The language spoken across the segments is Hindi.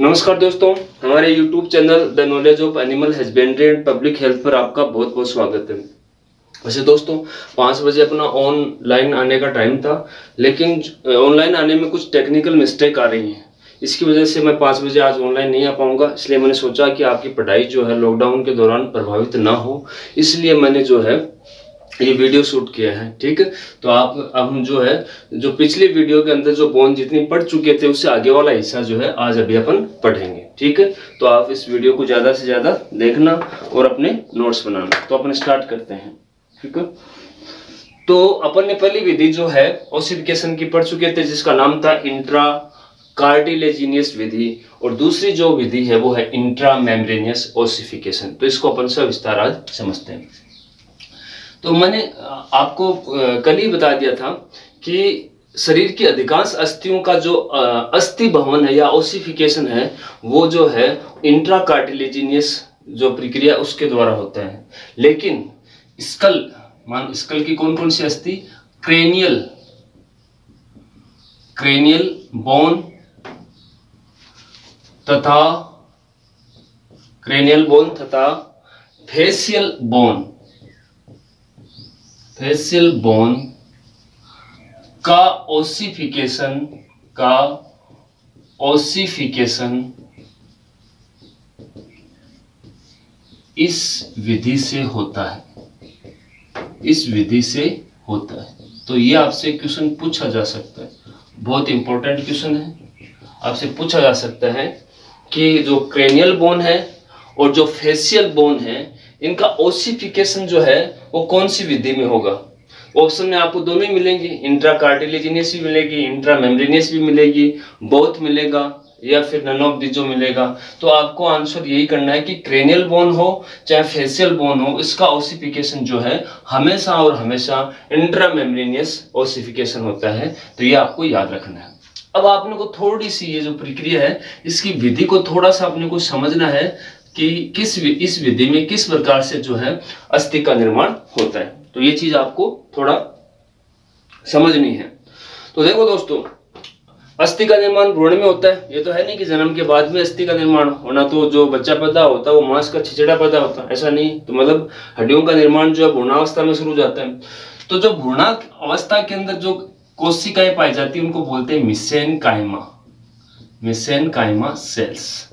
नमस्कार दोस्तों, हमारे YouTube channel the knowledge of animal husbandry and public health पर आपका बहुत बहुत स्वागत है। वैसे दोस्तों 5 बजे अपना ऑनलाइन आने का टाइम था, लेकिन ऑनलाइन आने में कुछ टेक्निकल मिस्टेक आ रही हैं। इसकी वजह से मैं 5 बजे आज ऑनलाइन नहीं आ पाऊंगा। इसलिए मैंने सोचा कि आपकी पढ़ाई जो है लॉकडाउन के दौरान प्रभावित ना हो, इसलिए मैंने जो है ये वीडियो शूट किया है। ठीक है, तो आप अब हम जो है जो पिछले वीडियो के अंदर जो बोन जितनी पढ़ चुके थे उससे आगे वाला हिस्सा जो है आज अभी अपन पढ़ेंगे। ठीक है, तो आप इस वीडियो को ज्यादा से ज्यादा देखना और अपने नोट्स बनाना। तो अपन स्टार्ट करते हैं। ठीक है, तो अपन ने पहली विधि जो है ओसिफिकेशन की पढ़ चुके थे, जिसका नाम था इंट्रा कार्टिलेजिनियस विधि, और दूसरी जो विधि है वो है इंट्रा मेम्ब्रेनियस ओसिफिकेशन। तो इसको अपन सविस्तार आज समझते हैं। तो मैंने आपको कल ही बता दिया था कि शरीर की अधिकांश अस्थियों का जो अस्थि भवन है या ओसिफिकेशन है वो जो है इंट्रा कार्टिलेजिनियस जो प्रक्रिया उसके द्वारा होता है। लेकिन स्कल की कौन कौन सी अस्थि, क्रेनियल बोन तथा फेशियल बोन का ओसिफिकेशन इस विधि से होता है। तो ये आपसे क्वेश्चन पूछा जा सकता है, बहुत इंपॉर्टेंट क्वेश्चन है। आपसे पूछा जा सकता है कि जो क्रेनियल बोन है और जो फेशियल बोन है इनका ओसिफिकेशन जो है वो कौन सी विधि में होगा। ऑप्शन में आपको दोनों ही मिलेंगे, इंट्रा कार्टिलेजिनियस भी मिलेगी, इंट्रा मेम्ब्रेनियस भी मिलेगी, बोथ मिलेगा या फिर नन ऑफ दिस जो मिलेगा। तो आपको आंसर यही करना है कि क्रेनियल बोन हो चाहे फेशियल बोन हो, इसका ओसिफिकेशन जो है हमेशा और हमेशा इंट्रा मेम्ब्रेनियस ओसिफिकेशन होता है। तो ये आपको याद रखना है। अब आपने को थोड़ी सी ये जो प्रक्रिया है इसकी विधि को थोड़ा सा अपने को समझना है कि इस विधि में किस प्रकार से जो है अस्थि का निर्माण होता है। तो ये चीज आपको थोड़ा समझनी है। तो देखो दोस्तों, अस्थि का निर्माण भ्रूण में होता है। ये तो है नहीं कि जन्म के बाद में अस्थि का निर्माण होना, तो जो बच्चा पैदा होता है वो मांस का छिचड़ा पैदा होता है, ऐसा नहीं। तो मतलब हड्डियों का निर्माण जो है भ्रूणावस्था में शुरू हो जाता है। तो जो भ्रूणावस्था के अंदर जो कोशिकाएं पाई जाती है उनको बोलते हैं मिसेनकाइमा सेल्स।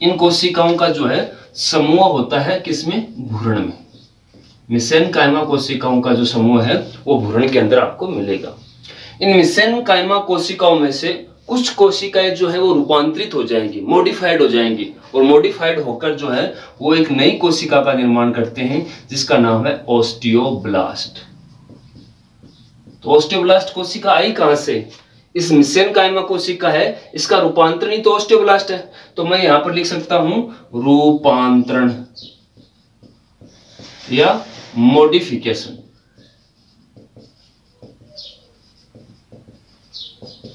इन कोशिकाओं का जो है समूह होता है किसमें, भ्रूण में। मिसेनकाइमा कोशिकाओं का जो समूह है वो भ्रूण के अंदर आपको मिलेगा। इन मिसेनकाइमा कोशिकाओं में से कुछ कोशिकाएं जो है वो रूपांतरित हो जाएंगी, मॉडिफाइड हो जाएंगी, और मॉडिफाइड होकर जो है वो एक नई कोशिका का निर्माण करते हैं जिसका नाम है ओस्टियोब्लास्ट। तो ओस्टियोब्लास्ट कोशिका आई कहां से, इस मिसेनकाइमा कोशिका है, इसका रूपांतरण ही तो ओस्टियोब्लास्ट है। तो मैं यहां पर लिख सकता हूं रूपांतरण या मॉडिफिकेशन।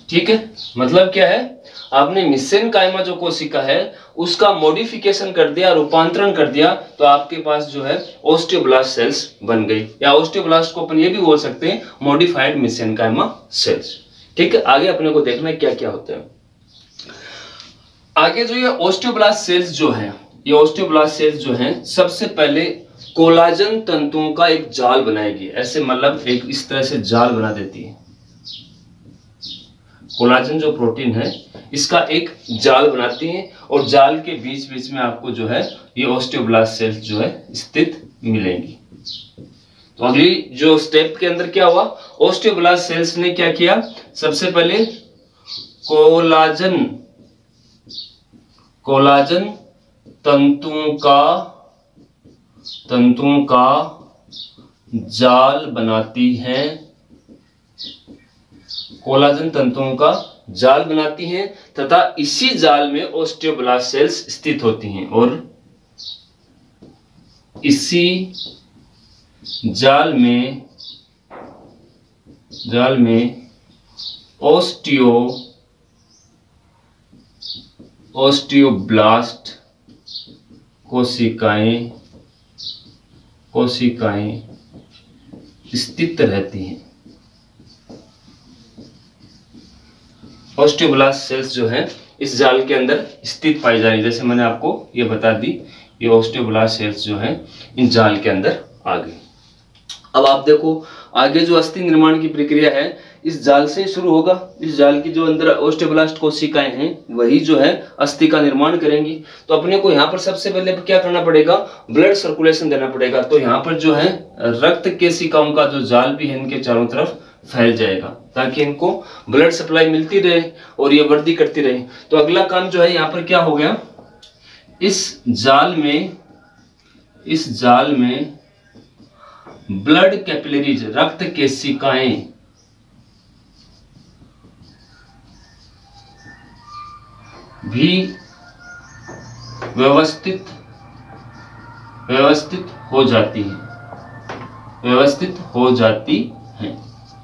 ठीक है, मतलब क्या है, आपने मिसेनकाइमा जो कोशिका है उसका मॉडिफिकेशन कर दिया, रूपांतरण कर दिया, तो आपके पास जो है ओस्टियोब्लास्ट सेल्स बन गई। या ओस्टियोब्लास्ट को अपन ये भी बोल सकते हैं मॉडिफाइड मिसेनकाइमा सेल्स। ठीक है, आगे अपने को देखना है क्या क्या होता है। आगे जो ये ओस्टियोब्लास्ट सेल्स जो है सबसे पहले कोलाजन तंतुओं का एक जाल बनाएगी। ऐसे मतलब एक इस तरह से जाल बना देती है। कोलाजन जो प्रोटीन है इसका एक जाल बनाती है, और जाल के बीच बीच में आपको जो है ये ओस्टियोब्लास्ट सेल्स जो है स्थित मिलेंगी। तो अगली जो स्टेप के अंदर क्या हुआ, ओस्टियोब्लास्ट सेल्स ने क्या किया, सबसे पहले कोलाजन तंतुओं का जाल बनाती हैं। कोलाजन तंतुओं का जाल बनाती हैं तथा इसी जाल में ओस्टियोब्लास्ट सेल्स स्थित होती हैं, और इसी जाल में ओस्टियोब्लास्ट कोशिकाएं स्थित रहती हैं। ओस्टियोब्लास्ट सेल्स जो है इस जाल के अंदर स्थित पाई जा रही है। जैसे मैंने आपको ये बता दी, ये ऑस्टियोब्लास्ट सेल्स जो हैं इन जाल के अंदर आ गई। अब आप देखो आगे जो अस्थि निर्माण की प्रक्रिया है इस जाल से शुरू होगा। इस जाल की जो अंदर ऑस्टियोब्लास्ट कोशिकाएं हैं वही जो है अस्थि का निर्माण करेंगी। तो अपने को यहाँ पर सबसे पहले क्या करना पड़ेगा, ब्लड सर्कुलेशन देना पड़ेगा। तो यहाँ पर जो है रक्त केशिकाओं का जो जाल भी है इनके चारों तरफ फैल जाएगा ताकि इनको ब्लड सप्लाई मिलती रहे और ये वृद्धि करती रहे। तो अगला काम जो है यहाँ पर क्या हो गया, इस जाल में ब्लड कैपिलरीज रक्त केशिकाएं भी व्यवस्थित हो जाती हैं।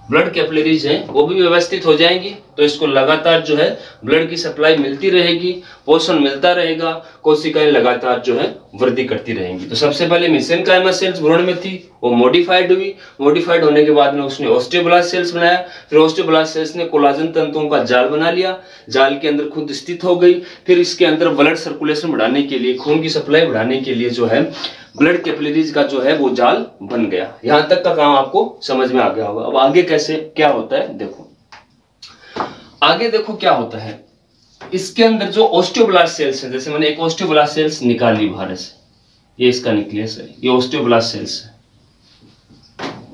ब्लड कैपिलरीज हैं वो भी व्यवस्थित हो जाएंगी। तो इसको लगातार जो है ब्लड की सप्लाई मिलती रहेगी, पोषण मिलता रहेगा, कोशिकाएं लगातार जो है वृद्धि करती रहेंगी। तो सबसे पहले मेसेनकाइमा सेल्स भ्रूण में थी, वो मॉडिफाइड हुई। मॉडिफाइड होने के बाद में उसने ऑस्टियोब्लास्ट सेल्स बनाया। फिर ऑस्टियोब्लास्ट सेल्स ने कोलाजन तंतुओं का जाल बना लिया, जाल के अंदर खुद स्थित हो गई। फिर इसके अंदर ब्लड सर्कुलेशन बढ़ाने के लिए, खून की सप्लाई बढ़ाने के लिए जो है ब्लड कैपिलरीज का जो है वो जाल बन गया। यहां तक का काम आपको समझ में आ गया होगा। अब आगे कैसे क्या होता है देखो, आगे देखो क्या होता है। इसके अंदर जो ऑस्टियोब्लास्ट सेल्स है, जैसे मैंने एक ऑस्टियोब्लास्ट सेल्स निकाली बाहर से, ये इसका न्यूक्लियस है, ये ऑस्टियोब्लास्ट सेल्स है,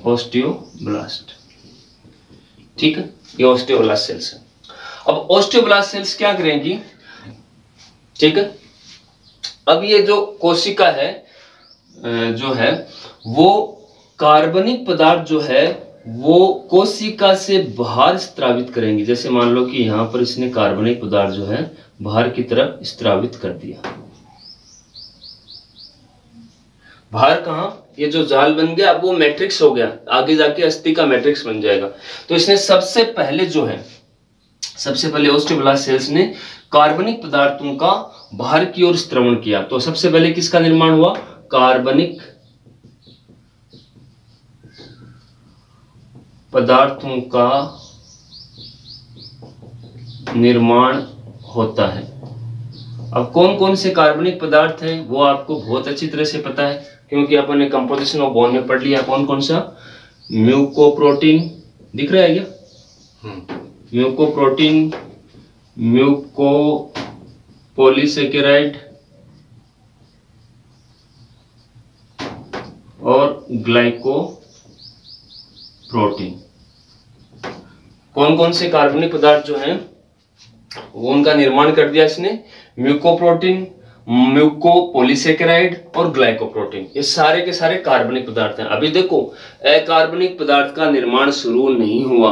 ऑस्टियोब्लास्ट, ठीक है, ये ऑस्टियोब्लास्ट सेल्स है। अब ऑस्टियोब्लास्ट सेल्स क्या करेंगी, ठीक है, अब ये जो कोशिका है जो है वो कार्बनिक पदार्थ जो है वो कोशिका से बाहर स्त्रावित करेंगी। जैसे मान लो कि यहां पर इसने कार्बनिक पदार्थ जो है बाहर की तरफ स्त्रावित कर दिया। बाहर कहां, ये जो जाल बन गया अब वो मैट्रिक्स हो गया, आगे जाके अस्थि का मैट्रिक्स बन जाएगा। तो इसने सबसे पहले ऑस्टियोब्लास्ट सेल्स ने कार्बनिक पदार्थों का बाहर की ओर स्त्रवण किया। तो सबसे पहले किसका निर्माण हुआ, कार्बनिक पदार्थों का निर्माण होता है। अब कौन कौन से कार्बनिक पदार्थ हैं वो आपको बहुत अच्छी तरह से पता है, क्योंकि अपन ने कंपोजिशन ऑफ बॉन्ड में पढ़ लिया। कौन कौन सा, म्यूकोप्रोटीन दिख रहा है क्या, म्यूकोप्रोटीन, म्यूकोपॉलीसेकेराइड और ग्लाइकोप्रोटीन। कौन कौन से कार्बनिक पदार्थ जो हैं वो उनका निर्माण कर दिया इसने, म्यूकोप्रोटीन, म्यूकोपॉलीसेकेराइड और ग्लाइकोप्रोटीन। ये सारे के सारे कार्बनिक पदार्थ हैं। अभी देखो अकार्बनिक पदार्थ का निर्माण शुरू नहीं हुआ,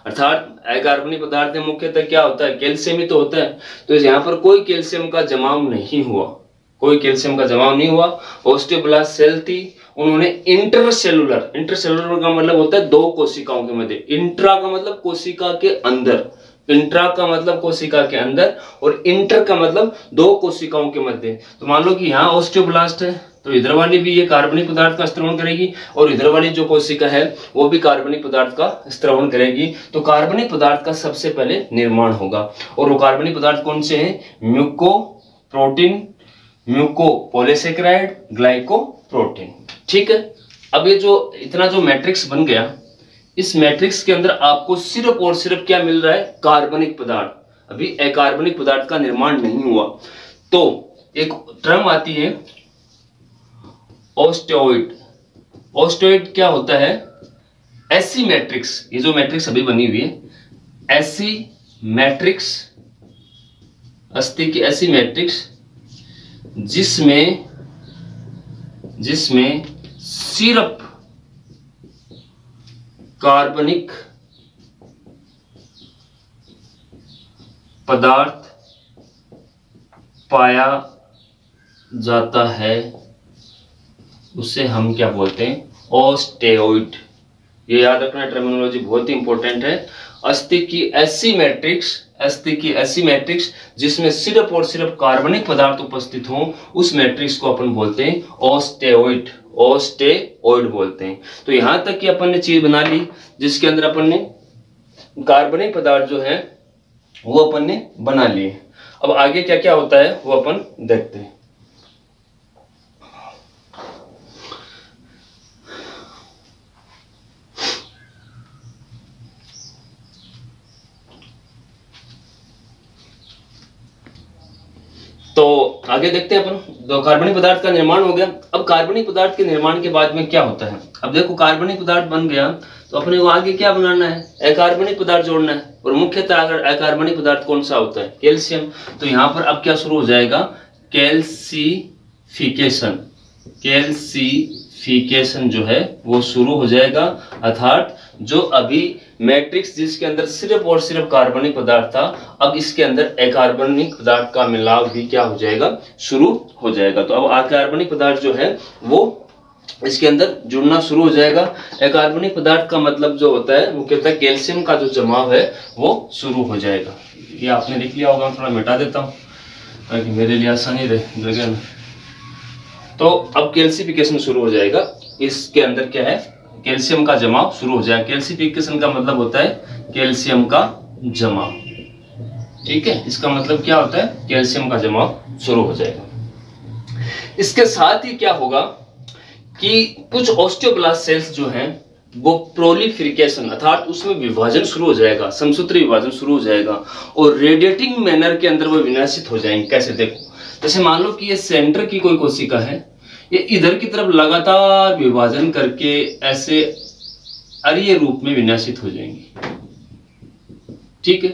अर्थात अकार्बनिक पदार्थ में मुख्यतः क्या होता है, कैल्शियम ही तो होता है। तो यहाँ पर कोई कैल्शियम का जमाव नहीं हुआ, ऑस्टियोब्लास्ट सेल थी, उन्होंने इंटरसेलुलर का मतलब होता है दो कोशिकाओं के मध्य, इंट्रा का मतलब कोशिका के अंदर, इंट्रा का मतलब कोशिका के अंदर और इंटर का मतलब दो कोशिकाओं के मध्य। तो मान लो कि यहाँ ऑस्टियोब्लास्ट है तो इधर वाली भी ये कार्बनिक पदार्थ का स्त्रवण करेगी और इधर वाली जो कोशिका है वो भी कार्बनिक पदार्थ का स्त्रवण करेगी। तो कार्बनिक पदार्थ का सबसे पहले निर्माण होगा और वो कार्बनिक पदार्थ कौन से हैं, म्यूकोप्रोटीन, म्यूकोपॉलीसेकेराइड, ग्लाइकोप्रोटीन, ठीक है। अब ये जो इतना जो मैट्रिक्स बन गया, इस मैट्रिक्स के अंदर आपको सिर्फ और सिर्फ क्या मिल रहा है, कार्बनिक पदार्थ। अभी अकार्बनिक पदार्थ का निर्माण नहीं हुआ। तो एक टर्म आती है ओस्टियोइड। ओस्टियोइड क्या होता है, ऐसी मैट्रिक्स, ये जो मैट्रिक्स अभी बनी हुई है ऐसी मैट्रिक्स, अस्थि की ऐसी मैट्रिक्स जिसमें सिर्फ कार्बनिक पदार्थ पाया जाता है उसे हम क्या बोलते हैं, ओस्टियोइड। ये याद रखना, टर्मिनोलॉजी बहुत ही इंपॉर्टेंट है। अस्थि की ऐसी मैट्रिक्स जिसमें सिर्फ और सिर्फ कार्बनिक पदार्थ उपस्थित हों, उस मैट्रिक्स को अपन बोलते हैं ओस्टियोइड बोलते हैं। तो यहां तक कि अपन ने चीज बना ली जिसके अंदर अपन ने कार्बनिक पदार्थ जो है वो अपन ने बना लिए। अब आगे क्या क्या होता है वो अपन देखते हैं। तो आगे देखते हैं अपन। तो कार्बनिक पदार्थ का निर्माण हो गया। अब कार्बनिक पदार्थ के निर्माण के बाद में क्या होता है, अब देखो कार्बनिक पदार्थ बन गया तो अपने को आगे क्या बनाना है, अकार्बनिक पदार्थ जोड़ना है। और मुख्यतः अगर अकार्बनिक पदार्थ कौन सा होता है, कैल्शियम। तो यहाँ पर अब क्या शुरू हो जाएगा, कैल्सिफिकेशन। कैल्सिफिकेशन जो है वो शुरू हो जाएगा, अर्थात जो अभी मैट्रिक्स जिसके अंदर सिर्फ और सिर्फ कार्बनिक पदार्थ था, अब इसके अंदर अकार्बनिक पदार्थ का मिलाव भी क्या हो जाएगा, शुरू हो जाएगा। तो अब अकार्बनिक पदार्थ जो है वो इसके अंदर जुड़ना शुरू हो जाएगा। अकार्बनिक पदार्थ का मतलब जो होता है मुख्यतः कैल्शियम का जो जमाव है वो शुरू हो जाएगा। ये आपने लिख लिया होगा, थोड़ा मिटा देता हूँ ताकि मेरे लिए आसानी रहे जगह में। तो अब कैल्सिफिकेशन शुरू हो जाएगा, इसके अंदर क्या है, कैल्शियम का जमाव शुरू हो जाएगा। कैल्सिफिकेशन का मतलब होता है कैल्शियम का जमाव, ठीक है। इसका मतलब क्या होता है, कैल्शियम का जमाव शुरू हो जाएगा। इसके साथ ही क्या होगा कि कुछ ऑस्टियोब्लास्ट सेल्स जो हैं वो प्रोलिफेरिकेशन अर्थात उसमें विभाजन शुरू हो जाएगा, समसूत्री विभाजन शुरू हो जाएगा और रेडिएटिंग मैनर के अंदर वो विनाशित हो जाएंगे। कैसे, देखो जैसे मान लो कि ये सेंटर की कोई कोशिका है, ये इधर की तरफ लगातार विभाजन करके ऐसे अरीय रूप में विनाशित हो जाएंगी, ठीक है।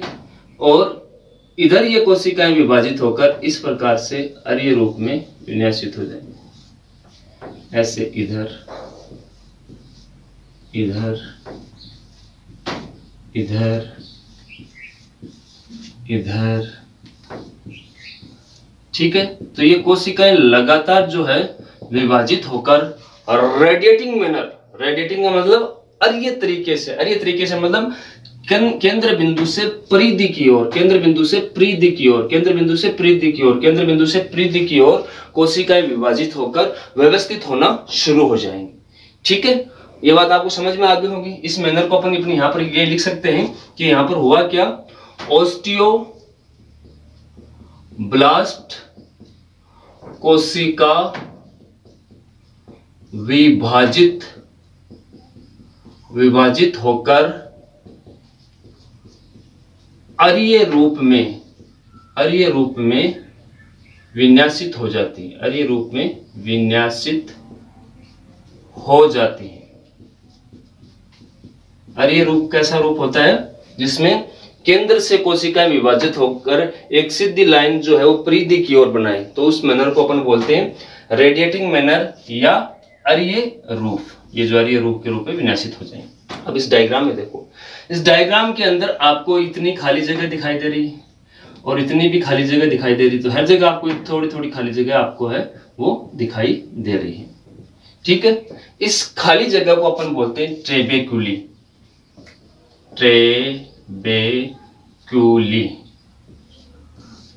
और इधर ये कोशिकाएं विभाजित होकर इस प्रकार से अरीय रूप में विनाशित हो जाएंगी, ऐसे इधर इधर इधर इधर, ठीक है। तो ये कोशिकाएं लगातार जो है विभाजित होकर रेडिएटिंग मैनर, रेडिएटिंग का मतलब अरीय तरीके से, अरीय तरीके से मतलब केंद्र बिंदु से परिधि की ओर, केंद्र बिंदु से परिधि की ओर, केंद्र बिंदु से परिधि की ओर, केंद्र बिंदु से परिधि की ओर कोशिकाएं विभाजित होकर व्यवस्थित होना शुरू हो जाएंगी, ठीक है। ये बात आपको समझ में आ गई होगी। इस मैनर को अपन अपने यहां पर ये लिख सकते हैं कि यहां पर हुआ क्या, ऑस्टियोब्लास्ट कोशिका विभाजित होकर अरीय रूप में विन्यासित हो जाती है, अरीय रूप में विन्यासित हो जाती है। अरीय रूप कैसा रूप होता है, जिसमें केंद्र से कोशिकाएं विभाजित होकर एक सीधी लाइन जो है वो परिधि की ओर बनाए, तो उस मैनर को अपन बोलते हैं रेडिएटिंग मैनर या अरीय रूप। ये जो अरीय रूप के रूप में विनाशित हो जाए। अब इस डायग्राम में देखो, इस डायग्राम के अंदर आपको इतनी खाली जगह दिखाई दे रही है और इतनी भी खाली जगह दिखाई दे रही, तो हर जगह आपको थोड़ी थोड़ी खाली जगह आपको है वो दिखाई दे रही है, ठीक है। इस खाली जगह को अपन बोलते हैं ट्रेबेक्यूली, ट्रेबेक्यूली,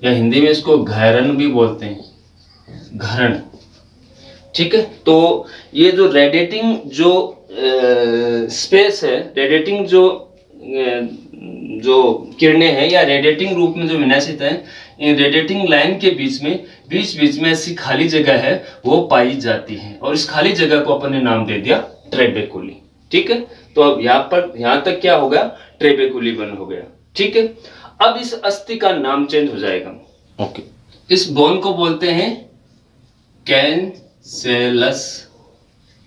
या हिंदी में इसको घैरन भी बोलते हैं, घरण, ठीक है। तो ये जो रेडिएटिंग जो स्पेस है, रेडिएटिंग जो किरणें हैं या रेडिएटिंग रूप में जो विनाशित है, इन रेडिएटिंग लाइन के बीच में ऐसी खाली जगह है वो पाई जाती है, और इस खाली जगह को अपन ने नाम दे दिया ट्रेबेक्यूली, ठीक है। तो अब यहां तक क्या हो गया, ट्रेबेक्यूली बन हो गया, ठीक है। अब इस अस्थि का नाम चेंज हो जाएगा, ओके। इस बोन को बोलते हैं कैंसेलस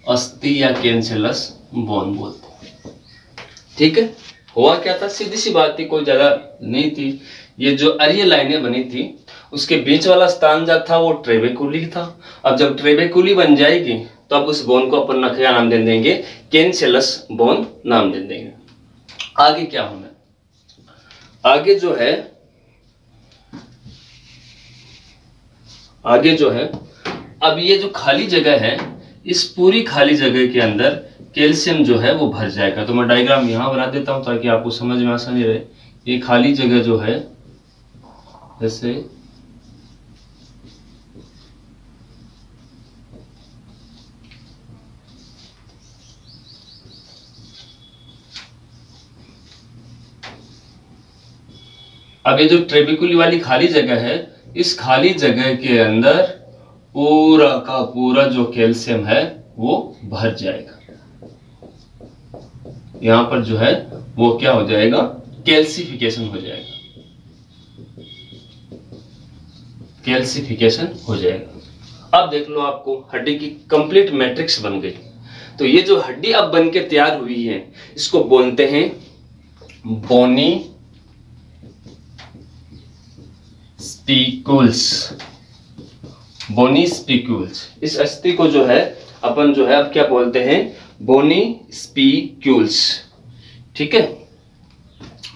अस्थि या कैंसेलस बोन बोलते हैं, ठीक है। हुआ क्या था, सीधी सी बात थी, कोई ज्यादा नहीं थी। ये जो अरीय लाइनें बनी थी उसके बीच वाला स्थान जो था वो ट्रेबेक्यूली था। अब जब ट्रेबेक्यूली बन जाएगी तो अब उस बोन को अपन क्या नाम दे देंगे, कैंसेलस बोन नाम दे देंगे। आगे क्या होना, आगे जो है अब ये जो खाली जगह है, इस पूरी खाली जगह के अंदर कैल्शियम जो है वो भर जाएगा। तो मैं डायग्राम यहां बना देता हूं ताकि आपको समझ में आसानी रहे। ये खाली जगह जो है, जैसे अब ये जो ट्रेबेकुली वाली खाली जगह है, इस खाली जगह के अंदर पूरा का पूरा जो कैल्शियम है वो भर जाएगा। यहां पर जो है वो क्या हो जाएगा, कैल्सिफिकेशन हो जाएगा, कैल्सिफिकेशन हो जाएगा। अब देख लो, आपको हड्डी की कंप्लीट मैट्रिक्स बन गई। तो ये जो हड्डी अब बन के तैयार हुई है, इसको बोलते हैं बोनी स्पिक्यूल्स। बोनी स्पिक्यूल्स, इस अस्थि को जो है अपन जो है अब क्या बोलते हैं, बोनी स्पिक्यूल्स। ठीक है,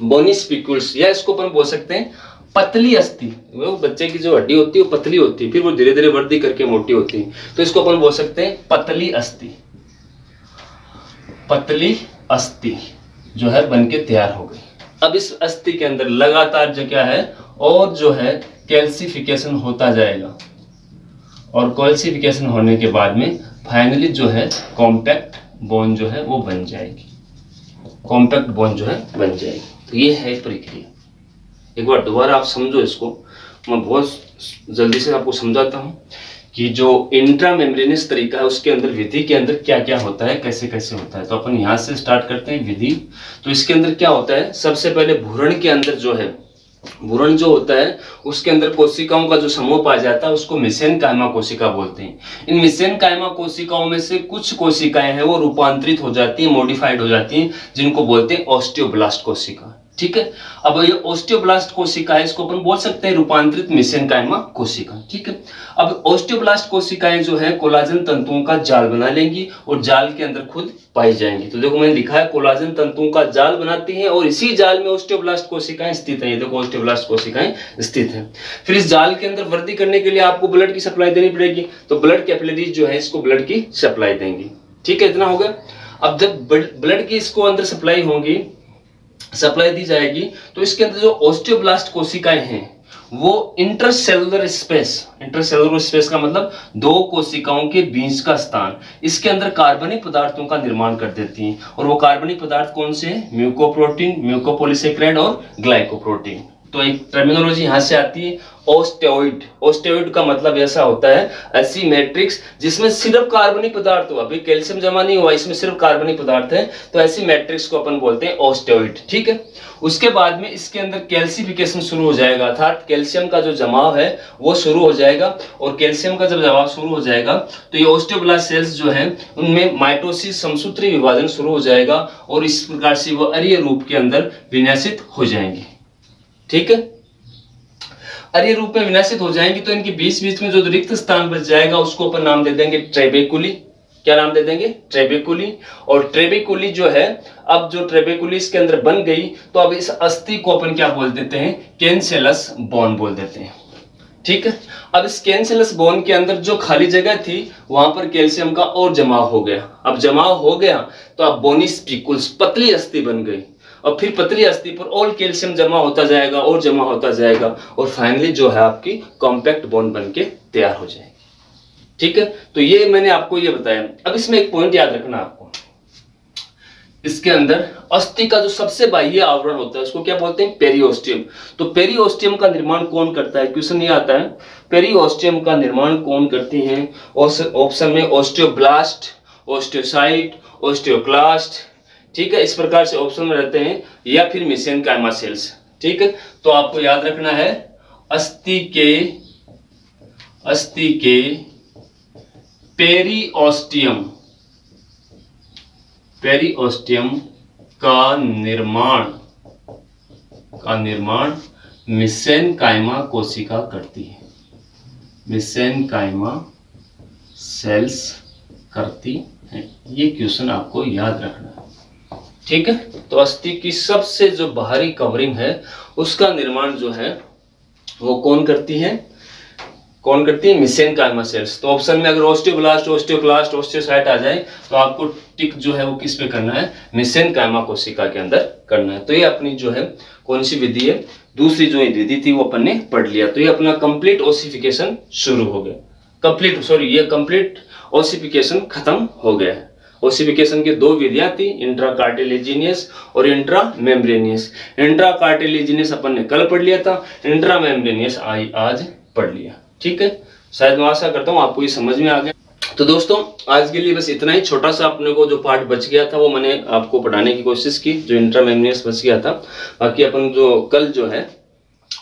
बोनी स्पिक्यूल्स, या इसको अपन बोल सकते हैं पतली अस्थि। वो बच्चे की जो हड्डी होती है वो पतली होती है, फिर वो धीरे धीरे वृद्धि करके मोटी होती है, तो इसको अपन बोल सकते हैं पतली अस्थि। पतली अस्थि जो है बन के तैयार हो गई। अब इस अस्थि के अंदर लगातार जो क्या है, और जो है कैल्सिफिकेशन होता जाएगा, और कैल्सिफिकेशन होने के बाद में फाइनली जो है कॉम्पैक्ट बोन जो है वो बन जाएगी, कॉम्पैक्ट बोन जो है बन जाएगी। तो ये है प्रक्रिया। एक बार दोबारा आप समझो इसको, मैं बहुत जल्दी से आपको समझाता हूँ कि जो इंट्रा मेम्ब्रेनस तरीका है उसके अंदर विधि के अंदर क्या क्या होता है, कैसे कैसे होता है। तो अपन यहाँ से स्टार्ट करते हैं विधि। तो इसके अंदर क्या होता है, सबसे पहले भ्रूण के अंदर जो है, भ्रूण जो होता है उसके अंदर कोशिकाओं का जो समूह पाया जाता है उसको मेसेनकाइमा कोशिका बोलते हैं। इन मेसेनकाइमा कोशिकाओं में से कुछ कोशिकाएं हैं वो रूपांतरित हो जाती हैं, मॉडिफाइड हो जाती हैं, जिनको बोलते हैं ऑस्टियोब्लास्ट कोशिका। ठीक है, अब ये ऑस्टियोब्लास्ट कोशिका है, इसको अपन बोल सकते हैं रूपांतरित मेसेनकाइमा कोशिका। ठीक है, अब ऑस्टियोब्लास्ट कोशिकाएं जो है कोलाजन तंतुओं का जाल बना लेंगी और जाल के अंदर खुद पाई जाएंगी। तो देखो मैंने लिखा है कोलाजन तंतुओं का जाल बनाती हैं और इसी जाल में ऑस्टियोब्लास्ट कोशिकाएं स्थित हैं। ये देखो ऑस्टियोब्लास्ट कोशिकाएं स्थित हैं। फिर इस जाल के अंदर वृद्धि करने के लिए आपको ब्लड की सप्लाई देनी पड़ेगी, तो ब्लड कैपिलरीज जो है इसको ब्लड की सप्लाई देंगी। ठीक है, इतना हो गया। अब जब ब्लड की इसको अंदर सप्लाई होगी, सप्लाई दी जाएगी, तो इसके अंदर जो ऑस्टियोब्लास्ट कोशिकाएं हैं वो इंटरसेलुलर स्पेस, इंटरसेलुलर स्पेस का मतलब दो कोशिकाओं के बीच का स्थान, इसके अंदर कार्बनिक पदार्थों का निर्माण कर देती हैं। और वो कार्बनिक पदार्थ कौन से हैं, म्यूकोप्रोटीन, म्यूकोपॉलीसेकेराइड और ग्लाइकोप्रोटीन। तो एक टर्मिनोलॉजी यहां से आती है ओस्टेओइड। ओस्टेओइड का मतलब ऐसा होता है ऐसी मैट्रिक्स जिसमें सिर्फ कार्बनिक पदार्थ हो, अभी कैल्शियम जमा नहीं हुआ, इसमें सिर्फ कार्बनिक पदार्थ है, तो ऐसी मैट्रिक्स को अपन बोलते हैं ओस्टेओइड। ठीक है, उसके बाद में इसके अंदर कैल्सिफिकेशन शुरू हो जाएगा, अर्थात कैल्शियम का जो जमाव है वो शुरू हो जाएगा। और कैल्शियम का जब जमाव शुरू हो जाएगा तो ये ओस्टियोब्लास्ट सेल्स जो है उनमें माइटोसिस, समसूत्री विभाजन शुरू हो जाएगा और इस प्रकार से वो अरीय रूप के अंदर विन्यासित हो जाएंगे। ठीक है, अरीय रूप में विन्यासित हो जाएंगी, तो इनके बीच बीच में जो रिक्त स्थान बच जाएगा उसको अपन नाम दे देंगे ट्रेबेकुली। क्या नाम दे देंगे, ट्रेबेकुली। और ट्रेबेकुली जो है, अब जो ट्रेबेकुली इसके अंदर बन गई, तो अब इस अस्थि को अपन क्या बोल देते हैं, कैंसेलस बोन बोल देते हैं। ठीक है, अब इस कैंसेलस बोन के अंदर जो खाली जगह थी वहां पर कैल्शियम का और जमाव हो गया। अब जमाव हो गया तो अब बोनी स्पिक्यूल्स, पतली अस्थि बन गई, और फिर पतली अस्थि पर और कैल्शियम जमा होता जाएगा और जमा होता जाएगा, और फाइनली जो है आपकी कॉम्पैक्ट बोन बन के तैयार हो जाएगी। ठीक है, तो ये मैंने आपको ये बताया। अब इसमें एक पॉइंट याद रखना आपको, इसके अंदर अस्थि का जो सबसे बाह्य आवरण होता है उसको क्या बोलते हैं, पेरिओस्टियम। तो पेरिओस्टियम का निर्माण कौन करता है, क्वेश्चन ये आता है, पेरिओस्टियम का निर्माण कौन करती हैं। ऑप्शन में ऑस्टियोब्लास्ट, ऑस्टियोसाइट, ऑस्टियोक्लास्ट, ठीक है, इस प्रकार से ऑप्शन में रहते हैं, या फिर मेसेनकाइमा सेल्स। ठीक है, तो आपको याद रखना है अस्थि के पेरिओस्टियम का निर्माण मेसेनकाइमा कोशिका करती है, मेसेनकाइमा सेल्स करती हैं। ये क्वेश्चन आपको याद रखना है। ठीक है, तो अस्थि की सबसे जो बाहरी कवरिंग है उसका निर्माण जो है वो कौन करती है, मेसेनकाइमा सेल्स। तो ऑप्शन में अगर ऑस्टियोब्लास्ट, ऑस्टियोक्लास्ट, ऑस्टियोसाइट आ जाए तो आपको टिक जो है वो किस पे करना है, मेसेनकाइमा कोशिका के अंदर करना है। तो ये अपनी जो है कौन सी विधि है, दूसरी जो विधि थी वो अपन ने पढ़ लिया। तो ये अपना कंप्लीट ओसिफिकेशन शुरू हो गया, कंप्लीट ओसिफिकेशन खत्म हो गया है। ओसिफिकेशन की दो विधियां थी, इंट्रा कार्टिलेजिनियस और इंट्रा मेम्ब्रेनियस। इंट्रा कार्टिलेजिनियस अपन ने कल पढ़ लिया था, इंट्रा मेम्ब्रेनियस आज पढ़ लिया। ठीक है, शायद मैं आशा करता हूँ आपको ये समझ में आ गया। तो दोस्तों आज के लिए बस इतना ही, छोटा सा अपने को जो पार्ट बच गया था वो मैंने आपको पढ़ाने की कोशिश की, जो इंट्रा मेम्ब्रेनियस बच गया था। बाकी अपन जो कल जो है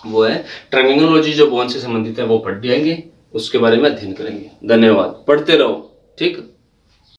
वो है टर्मिनोलॉजी, जो बोन से संबंधित है वो पढ़ जाएंगे, उसके बारे में अध्ययन करेंगे। धन्यवाद, पढ़ते रहो। ठीक।